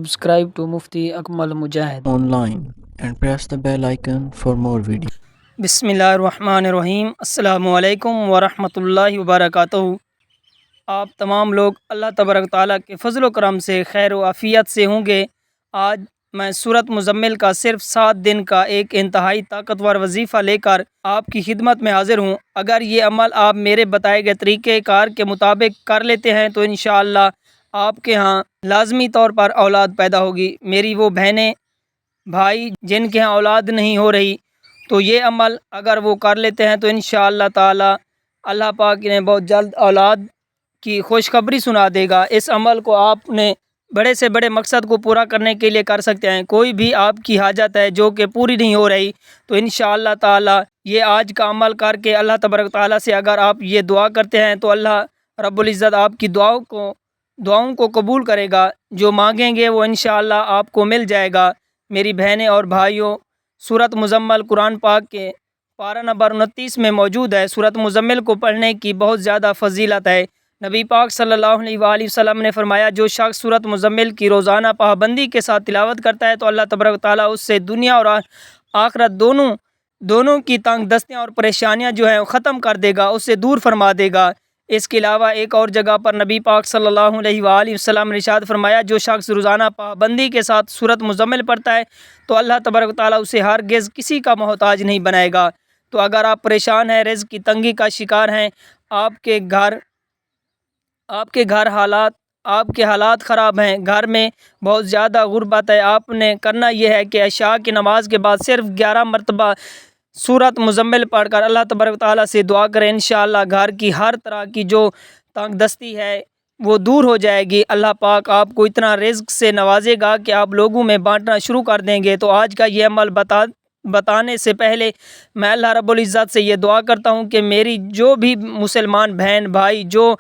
Subscribe to Mufti Akmal Mujahid online and press the bell icon for more videos. بسم اللہ الرحمن الرحیم۔ السلام علیکم ورحمۃ اللہ وبرکاتہ۔ آپ تمام لوگ اللہ تبارک تعالیٰ کے فضل و کرم سے خیر و عافیت سے ہوں گے۔ آج میں سورۃ مزمل کا صرف 7 دن کا ایک انتہائی طاقتور وظیفہ لے کر آپ کی خدمت میں حاضر ہوں۔ اگر یہ عمل آپ میرے بتائے گئے طریقہ کار کے مطابق کر لیتے ہیں تو انشاءاللہ آپ کے ہاں لازمی طور پر اولاد پیدا ہوگی۔ میری وہ بہنیں بھائی جن کے ہاں اولاد نہیں ہو رہی، تو یہ عمل اگر وہ کر لیتے ہیں تو انشاءاللہ تعالی اللہ پاک نے بہت جلد اولاد کی خوشخبری سنا دے گا۔ اس عمل کو آپ نے بڑے سے بڑے مقصد کو پورا کرنے کے لیے کر سکتے ہیں۔ کوئی بھی آپ کی حاجت ہے جو کہ پوری نہیں ہو رہی، تو انشاءاللہ تعالی یہ آج کا عمل کر کے اللہ تبارک تعالیٰ سے اگر آپ یہ دعا کرتے ہیں تو اللہ رب العزت آپ کی دعاؤں کو قبول کرے گا۔ جو مانگیں گے وہ انشاءاللہ آپ کو مل جائے گا۔ میری بہنیں اور بھائیوں، سورۃ مزمل قرآن پاک کے پارہ نمبر 29 میں موجود ہے۔ سورۃ مزمل کو پڑھنے کی بہت زیادہ فضیلت ہے۔ نبی پاک صلی اللہ علیہ وآلہ وسلم نے فرمایا، جو شخص سورۃ مزمل کی روزانہ پابندی کے ساتھ تلاوت کرتا ہے تو اللہ تبارک تعالیٰ اس سے دنیا اور آخرت دونوں کی تنگ دستیاں اور پریشانیاں جو ہیں وہ ختم کر دے گا، اس سے دور فرما دے گا۔ اس کے علاوہ ایک اور جگہ پر نبی پاک صلی اللہ علیہ وآلہ وسلم نے ارشاد فرمایا، جو شخص روزانہ پابندی کے ساتھ سورۃ مزمل پڑھتا ہے تو اللہ تبارک تعالیٰ اسے ہرگز کسی کا محتاج نہیں بنائے گا۔ تو اگر آپ پریشان ہیں، رزق کی تنگی کا شکار ہیں، آپ کے حالات خراب ہیں، گھر میں بہت زیادہ غربت ہے، آپ نے کرنا یہ ہے کہ عشاء کی نماز کے بعد صرف 11 مرتبہ سورۃ مزمل پڑھ کر اللہ تبارک تعالیٰ سے دعا کریں۔ انشاءاللہ گھر کی ہر طرح کی جو تنگ دستی ہے وہ دور ہو جائے گی۔ اللہ پاک آپ کو اتنا رزق سے نوازے گا کہ آپ لوگوں میں بانٹنا شروع کر دیں گے۔ تو آج کا یہ عمل بتانے سے پہلے میں اللہ رب العزت سے یہ دعا کرتا ہوں کہ میری جو بھی مسلمان بہن بھائی جو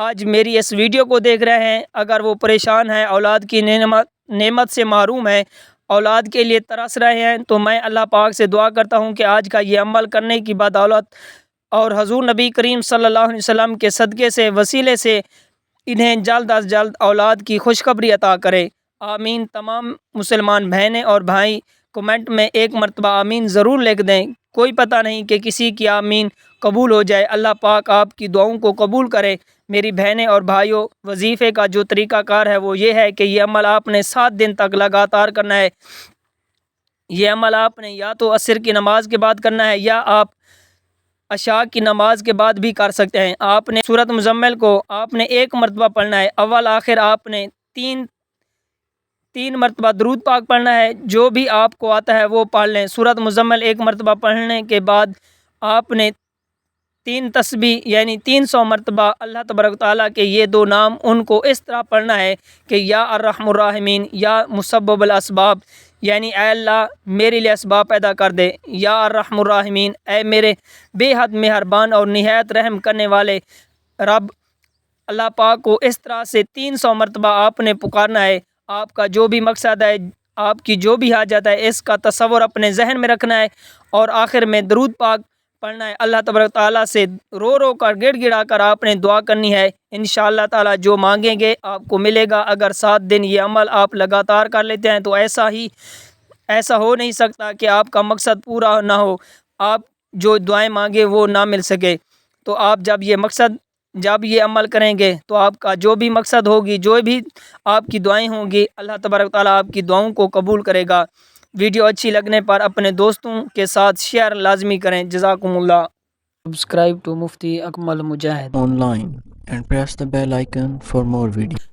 آج میری اس ویڈیو کو دیکھ رہے ہیں، اگر وہ پریشان ہیں، اولاد کی نعمت سے محروم ہیں، اولاد کے لیے ترس رہے ہیں، تو میں اللہ پاک سے دعا کرتا ہوں کہ آج کا یہ عمل کرنے کی بدولت اور حضور نبی کریم صلی اللہ علیہ وسلم کے صدقے سے وسیلے سے انہیں جلد از جلد اولاد کی خوشخبری عطا کرے۔ آمین۔ تمام مسلمان بہنیں اور بھائی کمنٹ میں 1 مرتبہ آمین ضرور لکھ دیں۔ کوئی پتہ نہیں کہ کسی کی آمین قبول ہو جائے۔ اللہ پاک آپ کی دعاؤں کو قبول کرے۔ میری بہنیں اور بھائیوں، وظیفے کا جو طریقہ کار ہے وہ یہ ہے کہ یہ عمل آپ نے 7 دن تک لگاتار کرنا ہے۔ یہ عمل آپ نے یا تو عصر کی نماز کے بعد کرنا ہے یا آپ عشاء کی نماز کے بعد بھی کر سکتے ہیں۔ آپ نے سورۃ مزمل کو آپ نے 1 مرتبہ پڑھنا ہے، اول آخر آپ نے تین مرتبہ درود پاک پڑھنا ہے۔ جو بھی آپ کو آتا ہے وہ پڑھ لیں۔ سورۃ مزمل 1 مرتبہ پڑھنے کے بعد آپ نے 3 تسبیح یعنی 300 مرتبہ اللہ تبارک تعالیٰ کے یہ 2 نام ان کو اس طرح پڑھنا ہے کہ یا ارحم الراحمین، یا مسبب الاسباب، یعنی اے اللہ میرے لیے اسباب پیدا کر دے، یا ارحم الراحمین، اے میرے بے حد مہربان اور نہایت رحم کرنے والے رب۔ اللہ پاک کو اس طرح سے 300 مرتبہ آپ نے پکارنا ہے۔ آپ کا جو بھی مقصد ہے، آپ کی جو بھی حاجت ہے، اس کا تصور اپنے ذہن میں رکھنا ہے اور آخر میں درود پاک پڑھنا ہے۔ اللہ تبارک تعالیٰ سے رو کر گڑ گڑا کر آپ نے دعا کرنی ہے۔ انشاءاللہ تعالیٰ جو مانگیں گے آپ کو ملے گا۔ اگر 7 دن یہ عمل آپ لگاتار کر لیتے ہیں تو ایسا ہو نہیں سکتا کہ آپ کا مقصد پورا نہ ہو، آپ جو دعائیں مانگے وہ نہ مل سکے۔ تو آپ جب یہ عمل کریں گے تو آپ کا جو بھی مقصد ہوگی، جو بھی آپ کی دعائیں ہوں گی، اللہ تبارک تعالیٰ آپ کی دعاؤں کو قبول کرے گا۔ ویڈیو اچھی لگنے پر اپنے دوستوں کے ساتھ شیئر لازمی کریں۔ جزاکم اللہ۔ Subscribe to Mufti Akmal Mujahid Online and press the bell icon for more videos.